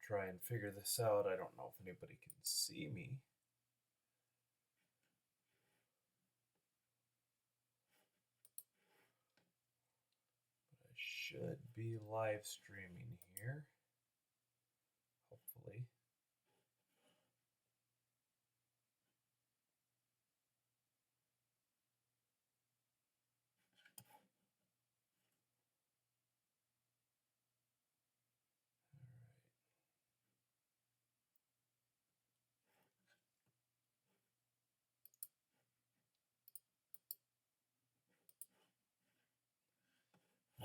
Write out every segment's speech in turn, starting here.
try and figure this out. I don't know if anybody can see me. But I should be live streaming here, hopefully.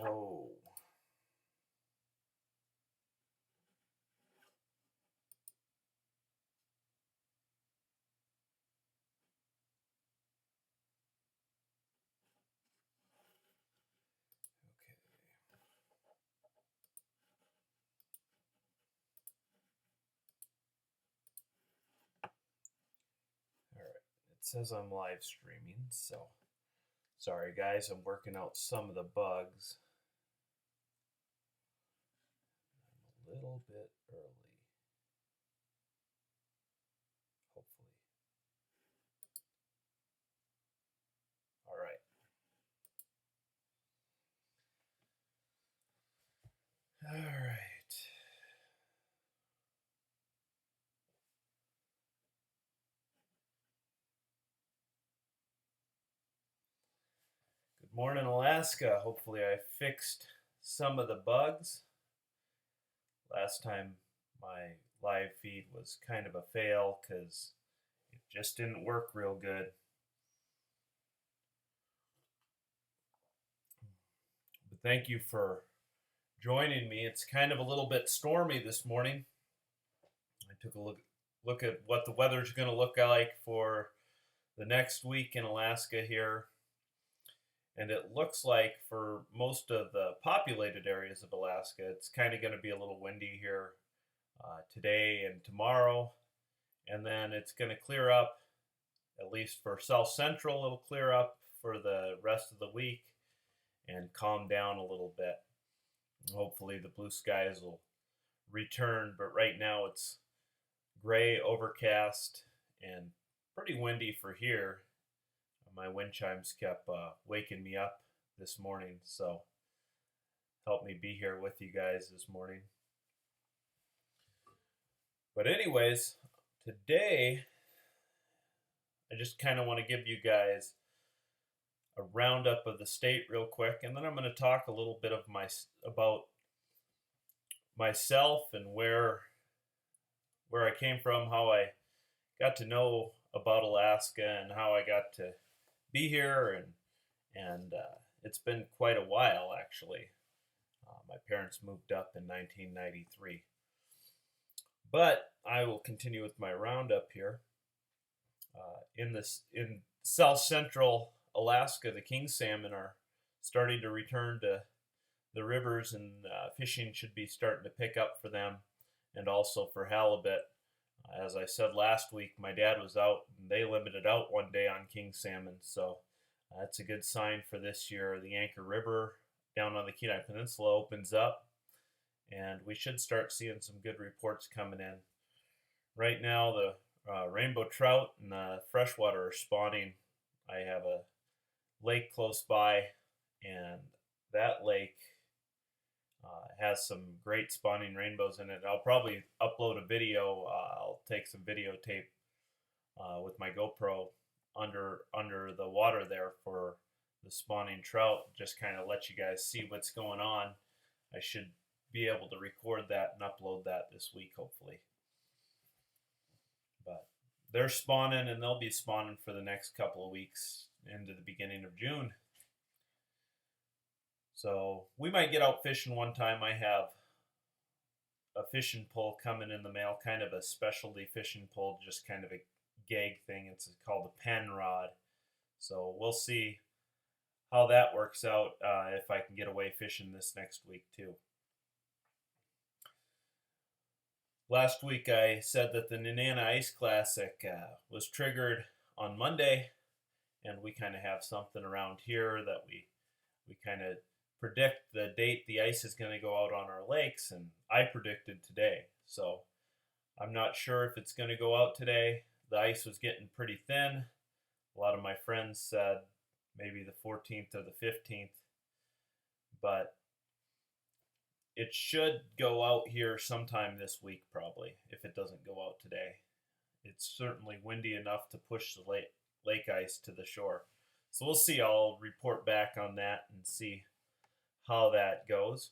Oh. Okay. All right. It says I'm live streaming, so sorry guys, I'm working out some of the bugs. I'm a little bit early. Hopefully. All right. All right. Good morning, Alaska. Hopefully I fixed some of the bugs. Last time my live feed was kind of a fail because it just didn't work real good. But thank you for joining me. It's kind of a little bit stormy this morning. I took a look at what the weather's going to look like for the next week in Alaska here. And it looks like for most of the populated areas of Alaska, it's kind of going to be a little windy here today and tomorrow. And then it's going to clear up, at least for South Central, it'll clear up for the rest of the week and calm down a little bit. Hopefully the blue skies will return, but right now it's gray, overcast, and pretty windy for here. My wind chimes kept waking me up this morning, so help me be here with you guys this morning. But anyways, today I just kind of want to give you guys a roundup of the state real quick, and then I'm going to talk a little bit of about myself and where I came from, how I got to know about Alaska, and how I got to be here, and it's been quite a while actually. My parents moved up in 1993, but I will continue with my roundup here. In South Central Alaska, the king salmon are starting to return to the rivers, and fishing should be starting to pick up for them, and also for halibut. As I said last week, my dad was out and they limited out one day on king salmon, so that's a good sign for this year. The Anchor River down on the Kenai Peninsula opens up, and we should start seeing some good reports coming in. Right now, the rainbow trout and the freshwater are spawning. I have a lake close by, and that lake has some great spawning rainbows in it. I'll probably upload a video. I'll take some videotape with my GoPro under the water there for the spawning trout. Just kind of let you guys see what's going on. I should be able to record that and upload that this week, hopefully. But they're spawning, and they'll be spawning for the next couple of weeks into the beginning of June. So we might get out fishing one time. I have a fishing pole coming in the mail, kind of a specialty fishing pole, just kind of a gag thing. It's called a pen rod. So we'll see how that works out if I can get away fishing this next week too. Last week I said that the Nenana Ice Classic was triggered on Monday, and we kind of have something around here that we kind of predict the date the ice is going to go out on our lakes, and I predicted today. So I'm not sure if it's going to go out today. The ice was getting pretty thin. A lot of my friends said maybe the 14th or the 15th, but it should go out here sometime this week, probably, if it doesn't go out today. It's certainly windy enough to push the lake ice to the shore. So we'll see. I'll report back on that and see how that goes.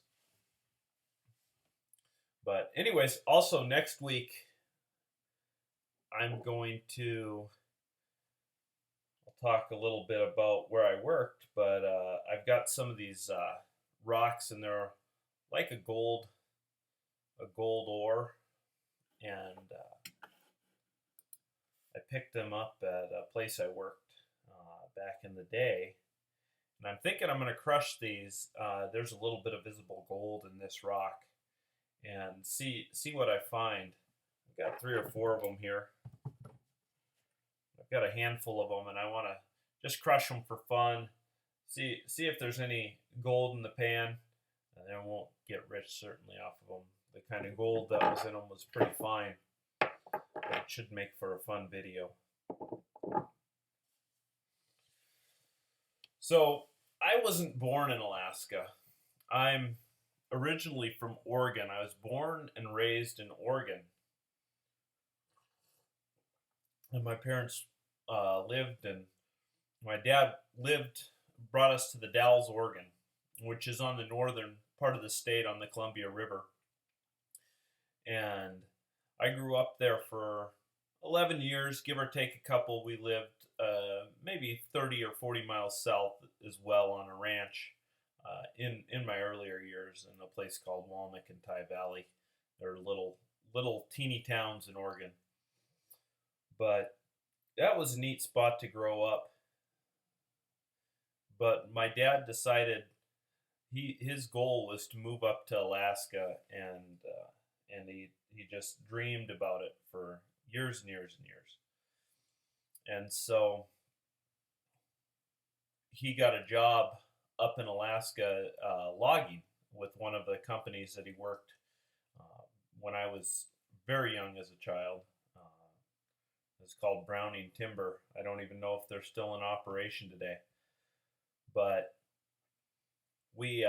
But anyways, also next week, I'm going to talk a little bit about where I worked, but I've got some of these rocks, and they're like a gold ore, and I picked them up at a place I worked back in the day, and I'm thinking I'm going to crush these. There's a little bit of visible gold in this rock, and see what I find. I've got 3 or 4 of them here. I've got a handful of them, and I want to just crush them for fun. See if there's any gold in the pan, and I won't get rich certainly off of them. The kind of gold that was in them was pretty fine, but it should make for a fun video. So I wasn't born in Alaska. I'm originally from Oregon. I was born and raised in Oregon, and my parents lived, and my dad brought us to the Dalles, Oregon, which is on the northern part of the state on the Columbia River. And I grew up there for 11 years, give or take a couple. We lived maybe 30 or 40 miles south as well on a ranch in my earlier years in a place called Walnick and Ty Valley. They're little teeny towns in Oregon. But that was a neat spot to grow up. But my dad decided his goal was to move up to Alaska, and he just dreamed about it for years and years and years. And so he got a job up in Alaska logging with one of the companies that he worked when I was very young as a child. It's called Browning Timber. I don't even know if they're still in operation today. But we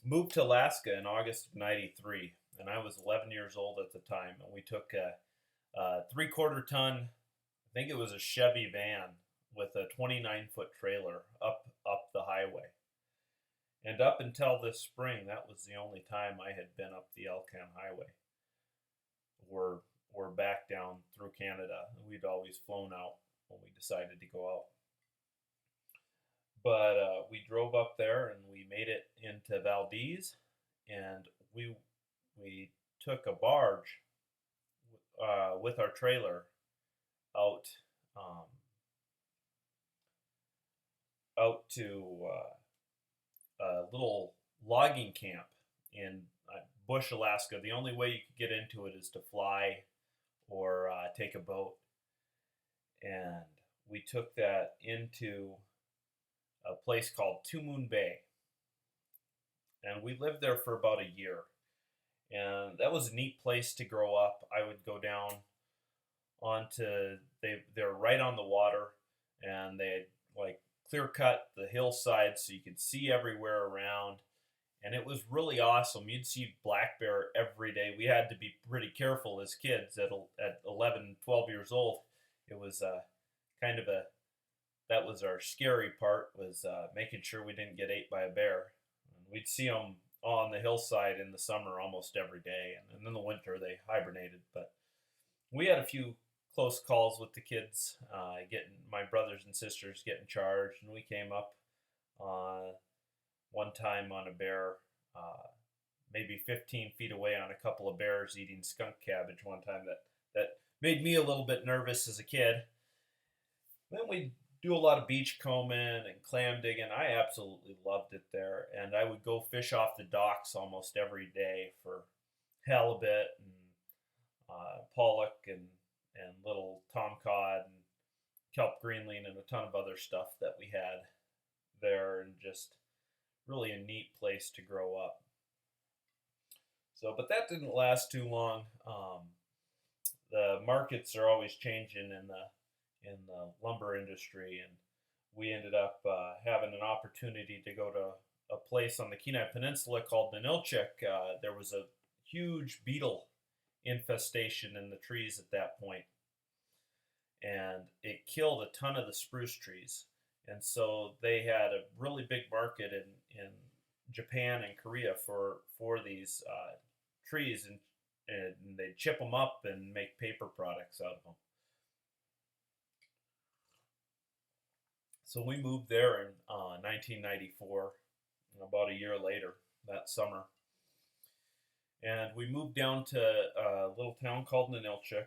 moved to Alaska in August of '93, and I was 11 years old at the time. And we took a 3/4 ton, I think it was a Chevy van with a 29-foot trailer up the highway. And up until this spring, that was the only time I had been up the Alcan Highway. We're back down through Canada. We'd always flown out when we decided to go out. But we drove up there, and we made it into Valdez, and we took a barge with our trailer out to a little logging camp in Bush, Alaska. The only way you could get into it is to fly or take a boat. And we took that into a place called Two Moon Bay. And we lived there for about a year. And that was a neat place to grow up. I would go down they're right on the water, and they like clear cut the hillside so you could see everywhere around. And it was really awesome. You'd see black bear every day. We had to be pretty careful as kids at 11, 12 years old. It was that was our scary part, was making sure we didn't get ate by a bear. And we'd see them on the hillside in the summer almost every day. And in the winter, they hibernated. But we had a few close calls with the kids, getting my brothers and sisters getting charged. And we came up one time on a bear, maybe 15 feet away, on a couple of bears eating skunk cabbage one time. That made me a little bit nervous as a kid. Then we do a lot of beach combing and clam digging. I absolutely loved it there, and I would go fish off the docks almost every day for halibut and pollock and little tomcod and kelp greenling and a ton of other stuff that we had there, and just really a neat place to grow up. So, but that didn't last too long. The markets are always changing in the lumber industry, and we ended up having an opportunity to go to a place on the Kenai Peninsula called Ninilchik. There was a huge beetle infestation in the trees at that point, and it killed a ton of the spruce trees. And so they had a really big market in Japan and Korea for these trees, and they'd chip them up and make paper products out of them. So we moved there in 1994, about a year later that summer. And we moved down to a little town called Ninilchik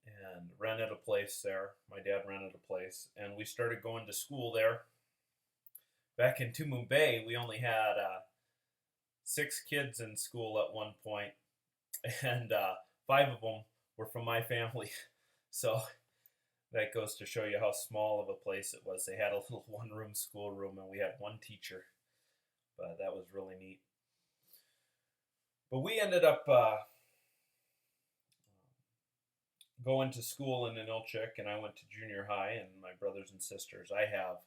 and rented a place there. My dad rented a place, and we started going to school there. Back in Tumu Bay, we only had 6 kids in school at one point, and 5 of them were from my family. So that goes to show you how small of a place it was. They had a little one-room schoolroom, and we had one teacher, but that was really neat. But we ended up going to school in Ninilchik, and I went to junior high, and my brothers and sisters. I have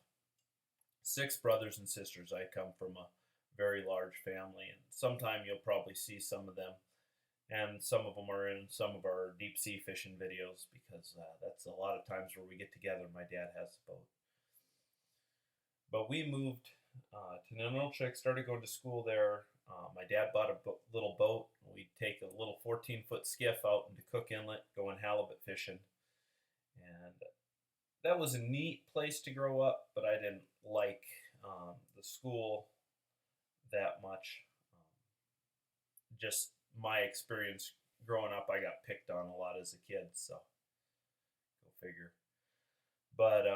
6 brothers and sisters. I come from a very large family, and sometime you'll probably see some of them. And some of them are in some of our deep sea fishing videos, because that's a lot of times where we get together. My dad has a boat. But we moved to Ninilchik, started going to school there. My dad bought a little boat. We'd take a little 14-foot skiff out into Cook Inlet, going halibut fishing. And that was a neat place to grow up, but I didn't like the school that much. Just my experience growing up, I got picked on a lot as a kid, so go figure. But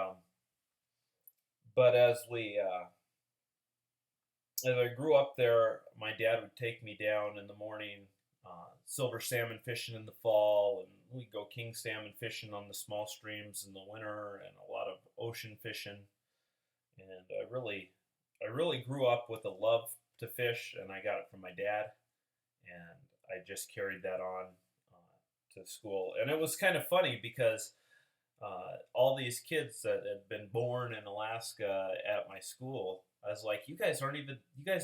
as I grew up there, my dad would take me down in the morning, silver salmon fishing in the fall, and we'd go king salmon fishing on the small streams in the winter, and a lot of ocean fishing. And I really grew up with a love to fish, and I got it from my dad, and I just carried that on to school. And it was kind of funny because all these kids that had been born in Alaska at my school, I was like, you guys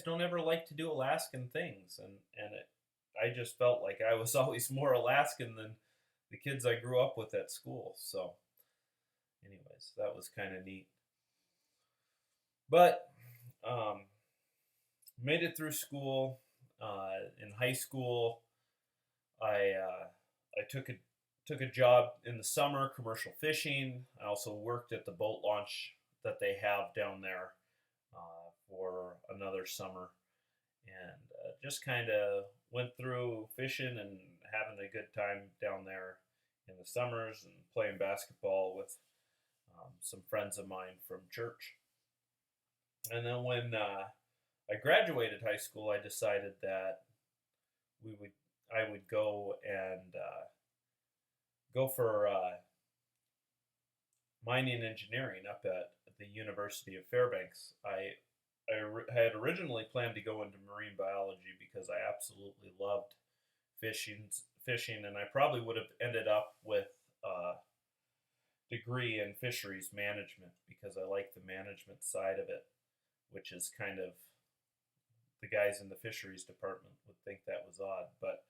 don't ever like to do Alaskan things, and I just felt like I was always more Alaskan than the kids I grew up with at school. So, anyways, that was kind of neat. But made it through school. In high school, I took a job in the summer, commercial fishing. I also worked at the boat launch that they have down there for another summer, and just kind of went through fishing and having a good time down there in the summers, and playing basketball with some friends of mine from church. And then when I graduated high school, I decided that I would go and go for mining engineering up at the University of Fairbanks. I had originally planned to go into marine biology because I absolutely loved fishing, and I probably would have ended up with a degree in fisheries management because I like the management side of it, which is kind of, the guys in the fisheries department would think that was odd. But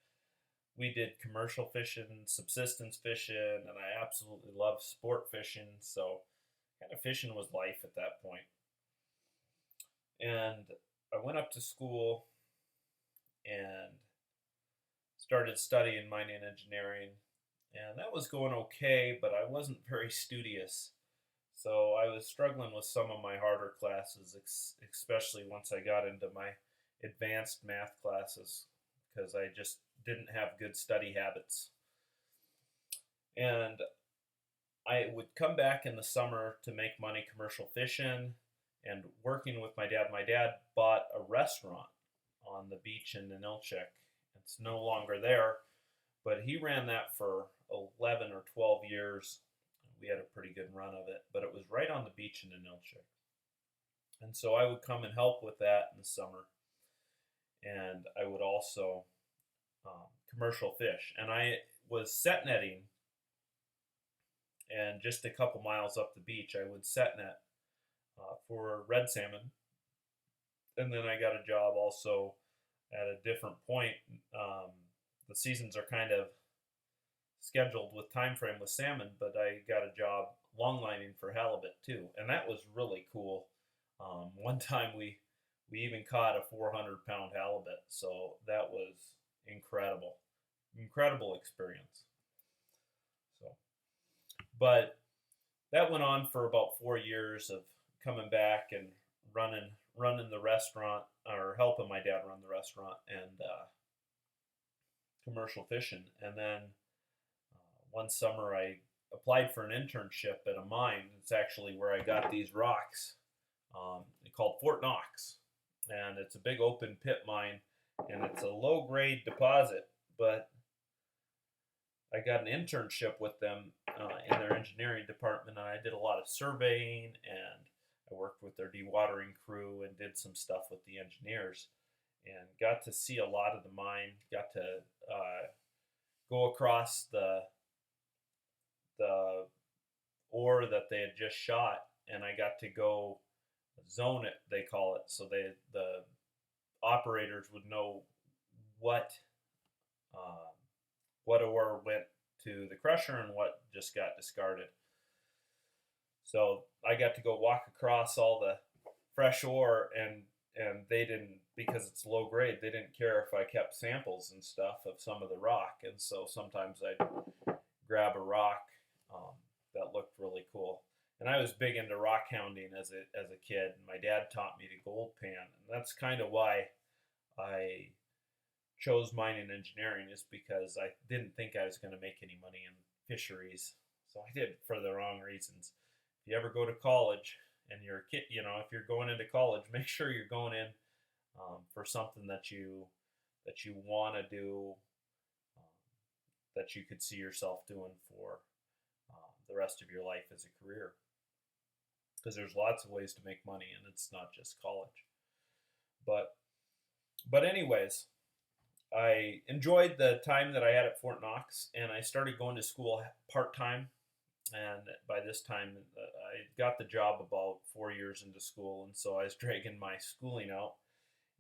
we did commercial fishing, subsistence fishing, and I absolutely loved sport fishing. So kind of fishing was life at that point. And I went up to school and started studying mining engineering. And that was going okay, but I wasn't very studious. So I was struggling with some of my harder classes, especially once I got into my advanced math classes, because I just didn't have good study habits. And I would come back in the summer to make money commercial fishing and working with my dad. My dad bought a restaurant on the beach in Ninilchik. It's no longer there, but he ran that for 11 or 12 years. We had a pretty good run of it, but it was right on the beach in Ninilchik. And so I would come and help with that in the summer, and I would also commercial fish. And I was set netting, and just a couple miles up the beach, I would set net for red salmon. And then I got a job also at a different point. Um, the seasons are kind of scheduled with time frame with salmon, but I got a job longlining for halibut too, and that was really cool. One time we even caught a 400-pound halibut, so that was incredible, incredible experience. So, but that went on for about 4 years of coming back and running the restaurant, or helping my dad run the restaurant, and commercial fishing. And then one summer I applied for an internship at a mine. It's actually where I got these rocks, called Fort Knox, and it's a big open pit mine, and it's a low grade deposit. But I got an internship with them in their engineering department, and I did a lot of surveying, and I worked with their dewatering crew and did some stuff with the engineers, and got to see a lot of the mine. Got to go across the ore that they had just shot, and I got to go zone it, they call it, so the operators would know what uh, what ore went to the crusher and what just got discarded. So I got to go walk across all the fresh ore, and they didn't, because it's low grade, they didn't care if I kept samples and stuff of some of the rock, and so sometimes I'd grab a rock that looked really cool. And I was big into rock hounding as a kid, and my dad taught me to gold pan, and that's kind of why I chose mining engineering, is because I didn't think I was going to make any money in fisheries. So I did, for the wrong reasons. If you ever go to college and you're a kid, if you're going into college, make sure you're going in for something that you want to do, um, that you could see yourself doing for the rest of your life as a career. Because there's lots of ways to make money, and it's not just college. But anyways, I enjoyed the time that I had at Fort Knox, and I started going to school part time. And by this time, I got the job about 4 years into school, and so I was dragging my schooling out.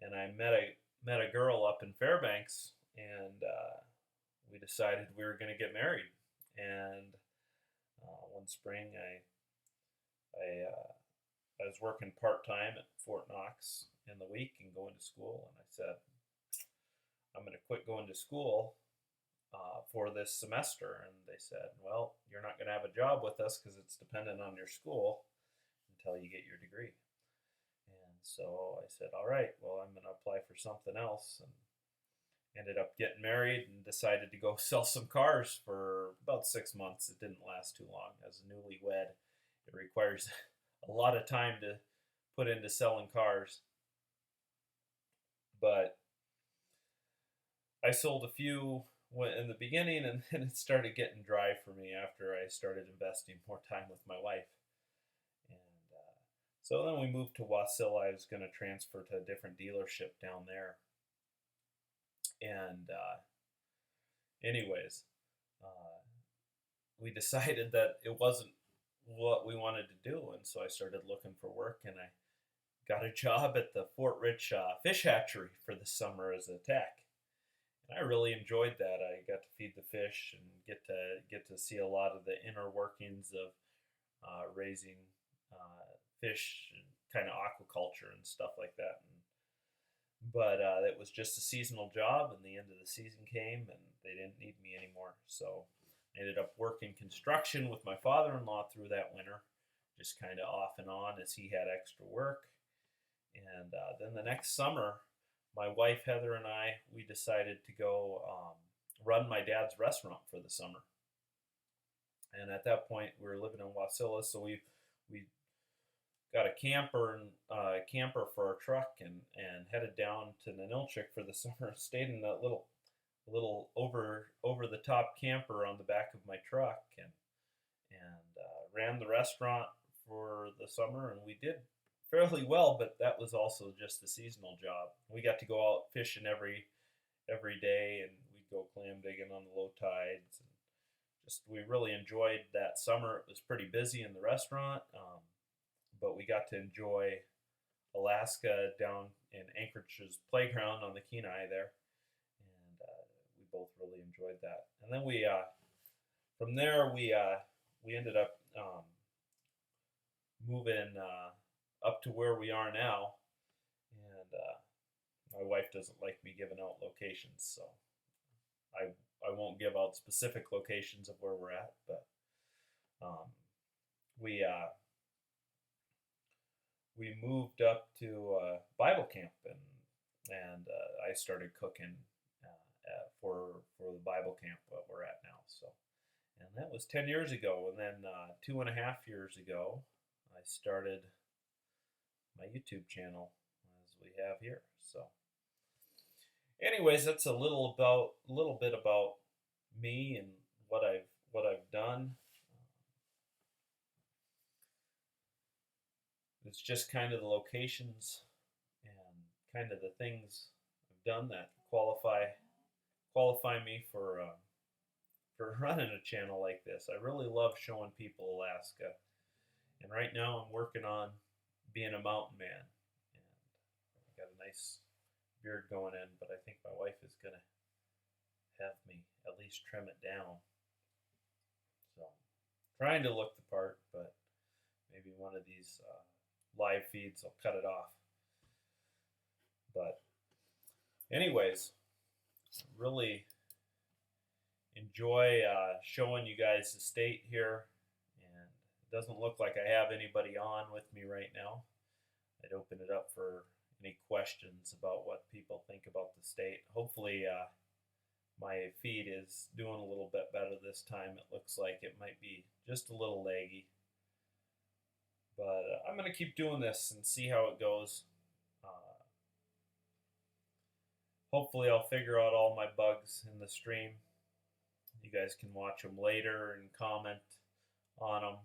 And I met a girl up in Fairbanks, and we decided we were going to get married. And one spring, I was working part time at Fort Knox in the week and going to school, and I said, I'm going to quit going to school for this semester. And they said, well, you're not going to have a job with us because it's dependent on your school until you get your degree. And so I said, all right, well, I'm going to apply for something else, and ended up getting married and decided to go sell some cars for about 6 months. It didn't last too long. As a newlywed, it requires a lot of time to put into selling cars. But I sold a few in the beginning, and then it started getting dry for me after I started investing more time with my wife. And so then we moved to Wasilla. I was going to transfer to a different dealership down there. And anyways, we decided that it wasn't what we wanted to do, and so I started looking for work, and I got a job at the Fort Rich fish hatchery for the summer as a tech. And I really enjoyed that. I got to feed the fish and get to see a lot of the inner workings of raising fish and kind of aquaculture and stuff like that. But it was just a seasonal job, and the end of the season came, and they didn't need me anymore. So I ended up working construction with my father-in-law through that winter, just kind of off and on as he had extra work. And then the next summer, my wife Heather and we decided to go run my dad's restaurant for the summer. And at that point, we were living in Wasilla, so we got a camper for our truck, and headed down to Ninilchik for the summer. Stayed in that little over the top camper on the back of my truck, and ran the restaurant for the summer, and we did fairly well, but that was also just a seasonal job. We got to go out fishing every day, and we'd go clam digging on the low tides. And just we really enjoyed that summer. It was pretty busy in the restaurant, but we got to enjoy Alaska down in Anchorage's playground on the Kenai there, and we both really enjoyed that. And then we from there we ended up moving up to where we are now, and my wife doesn't like me giving out locations, so I won't give out specific locations of where we're at, but we we moved up to Bible camp, and I started cooking for the Bible camp that we're at now. So, and that was 10 years ago, and then 2.5 years ago, I started my YouTube channel as we have here. So, anyways, that's a little bit about me and what I've done. It's just kind of the locations and kind of the things I've done that qualify me for running a channel like this. I really love showing people Alaska, and right now I'm working on being a mountain man, and I've got a nice beard going in, but I think my wife is gonna have me at least trim it down. So trying to look the part, but maybe one of these live feeds will cut it off. But anyways, really enjoy showing you guys the state here, and it doesn't look like I have anybody on with me right now. I'd open it up for any questions about what people think about the state. Hopefully my feed is doing a little bit better this time. It looks like it might be just a little laggy, but I'm going to keep doing this and see how it goes. Hopefully I'll figure out all my bugs in the stream. You guys can watch them later and comment on them.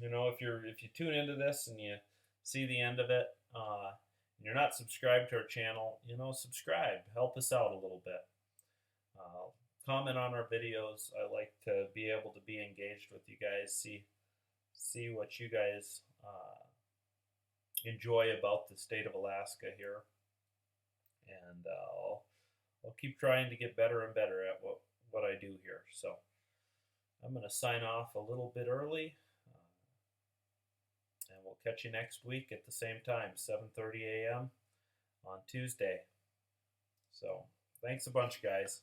You know, if you tune into this and you see the end of it, and you're not subscribed to our channel, you know, subscribe. Help us out a little bit. Comment on our videos. I like to be able to be engaged with you guys. See what you guys enjoy about the state of Alaska here, and I'll keep trying to get better and better at what I do here. So I'm going to sign off a little bit early, and we'll catch you next week at the same time, 7:30 a.m. on Tuesday. So thanks a bunch, guys,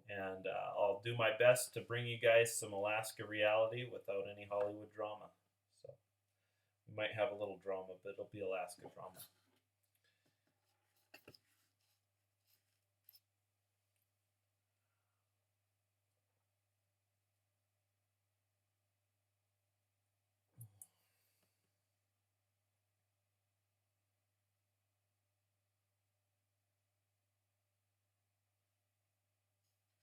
and I'll do my best to bring you guys some Alaska reality without any Hollywood drama. So we might have a little drama, but it'll be Alaska drama.